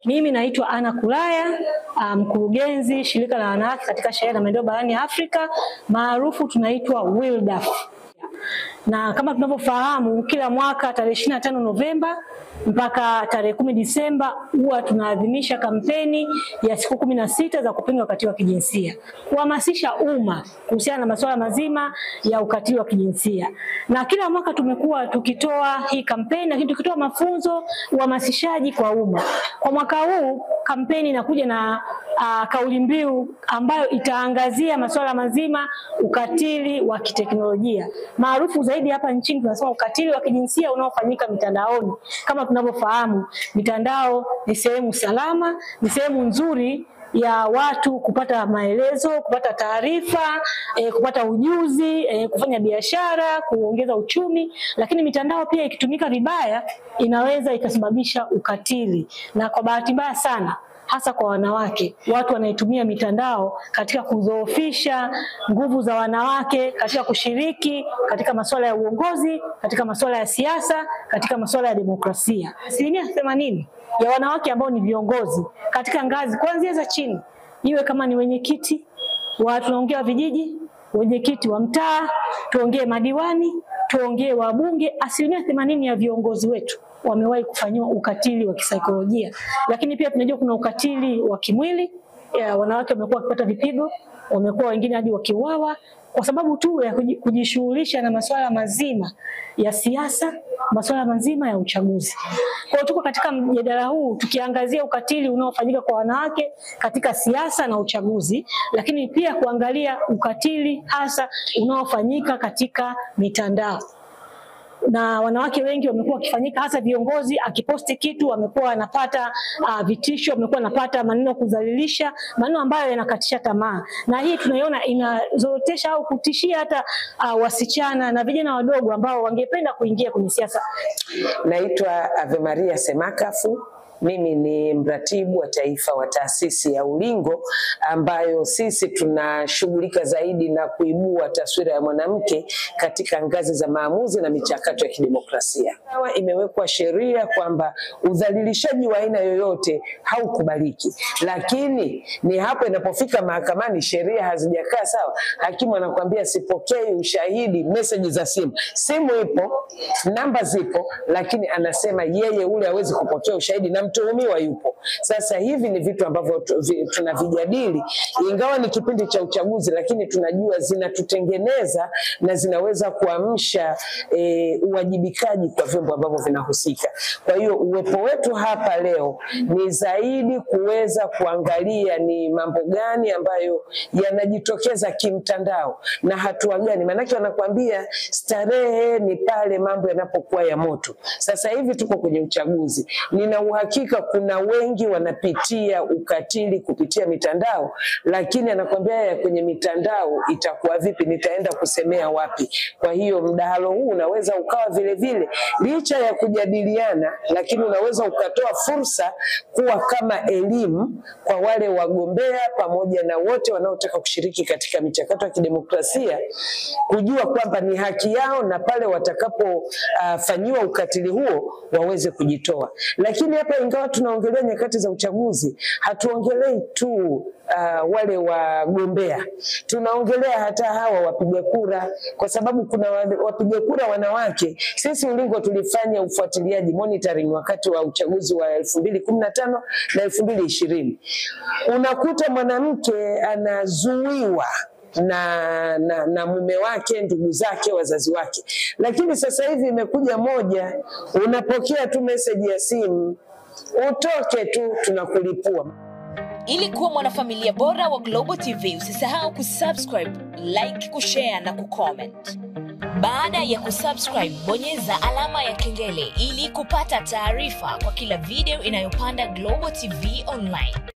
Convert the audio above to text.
Mimi naitwa Ana Kulaya, mkurugenzi shirika la wanawake katika sheria na maendeleo barani Afrika, maarufu tunaitwa WiLDAF. Na kama tunavyofahamu, kila mwaka tarehe 25 Novemba mpaka tarehe 10 Disemba huwa tunaadhimisha kampeni ya siku 16 za kupinga ukatili wa kijinsia, kuhamasisha umma kuhusiana na masuala mazima ya ukatili wa kijinsia. Na kila mwaka tumekuwa tukitoa hii kampeni, lakini tukitoa mafunzo, uhamasishaji kwa umma. Kwa mwaka huu kampeni inakuja na kauli mbiu ambayo itaangazia masuala mazima ukatili wa kiteknolojia. Maarufu zaidi hapa nchini tunasema ukatili wa kijinsia unaofanyika mitandaoni. Kama tunavyofahamu, mitandao ni sehemu salama, ni sehemu nzuri ya watu kupata maelezo, kupata taarifa, kupata ujuzi, kufanya biashara, kuongeza uchumi. Lakini mitandao pia ikitumika vibaya inaweza ikasababisha ukatili. Na kwa bahati mbaya sana, hasa kwa wanawake, watu wanaitumia mitandao katika kudhoofisha nguvu za wanawake katika kushiriki katika masuala ya uongozi, katika masuala ya siasa, katika masuala ya demokrasia. 80% ya wanawake ambao ni viongozi katika ngazi kuanzia za chini, iwe kama ni wenyekiti wa tunaongea vijiji, wenyekiti wa mtaa, tuongee madiwani, tuongee wabunge, 80% ya viongozi wetu wamewahi kufanyiwa ukatili wa kisaikolojia. Lakini pia tunajua kuna ukatili wa kimwili, wanawake wamekuwa wakipata vipigo, wamekuwa wengine hadi wakiuawa kwa sababu tu ya kujishughulisha na masuala mazima ya siasa, masuala mazima ya uchaguzi. Kwa hiyo tuko katika mjadala huu tukiangazia ukatili unaofanyika kwa wanawake katika siasa na uchaguzi, lakini pia kuangalia ukatili hasa unaofanyika katika mitandao. Na wanawake wengi wamekuwa wakifanyika, hasa viongozi akiposti kitu wamekuwa wanapata vitisho, wamekuwa wanapata maneno kudhalilisha, maneno ambayo yanakatisha tamaa. Na hii tunaiona inazorotesha au kutishia hata wasichana na vijana wadogo ambao wangependa kuingia kwenye siasa. Naitwa Ave Maria Semakafu. Mimi ni mratibu wa taifa wa taasisi ya Ulingo, ambayo sisi tunashughulika zaidi na kuibua taswira ya mwanamke katika ngazi za maamuzi na michakato ya kidemokrasia. Imewekwa sheria kwamba udhalilishaji wa aina yoyote haukubaliki, lakini ni hapo inapofika mahakamani sheria hazijakaa sawa. Hakimu anakuambia sipokei ushahidi, message za simu. Simu ipo, namba zipo, lakini anasema yeye ule hawezi kupokea ushahidi na mtuhumiwa yupo. Sasa hivi ni vitu ambavyo tunavijadili, ingawa ni kipindi cha uchaguzi, lakini tunajua zinatutengeneza na zinaweza kuamsha uwajibikaji kwa vyombo ambavyo vinahusika. Kwa hiyo uwepo wetu hapa leo ni zaidi kuweza kuangalia ni mambo gani ambayo yanajitokeza kimtandao na hatua gani. Maanake wanakuambia starehe ni pale mambo yanapokuwa ya moto. Sasa hivi tuko kwenye uchaguzi. Nina uhakika kuna wengi wanapitia ukatili kupitia mitandao, lakini anakuambia kwenye mitandao itakuwa vipi, nitaenda kusemea wapi? Kwa hiyo mdahalo huu unaweza ukawa vile vile licha ya kujadiliana, lakini unaweza ukatoa fursa kuwa kama elimu kwa wale wagombea pamoja na wote wanaotaka kushiriki katika michakato ya kidemokrasia, kujua kwamba ni haki yao na pale watakapofanyiwa ukatili huo waweze kujitoa. Lakini hapa ingawa tunaongelea nyakati za uchaguzi, hatuongelei tu wale wagombea, tunaongelea hata hawa wapiga kura, kwa sababu kuna wapiga kura wanawake. Sisi Ulingo tulifanya ufuatiliaji, monitoring wakati wa uchaguzi wa 2015 na 2020. Unakuta mwanamke anazuiwa na mume wake, ndugu zake, wazazi wake. Lakini sasa hivi imekuja moja, unapokea tu message ya simu, utoke tu tunakulipua. Ili kuwa mwanafamilia bora wa Global TV, usisahau kusubscribe, like, kushare na kucomment. Baada ya kusubscribe, bonyeza alama ya kengele ili kupata taarifa kwa kila video inayopanda Global TV Online.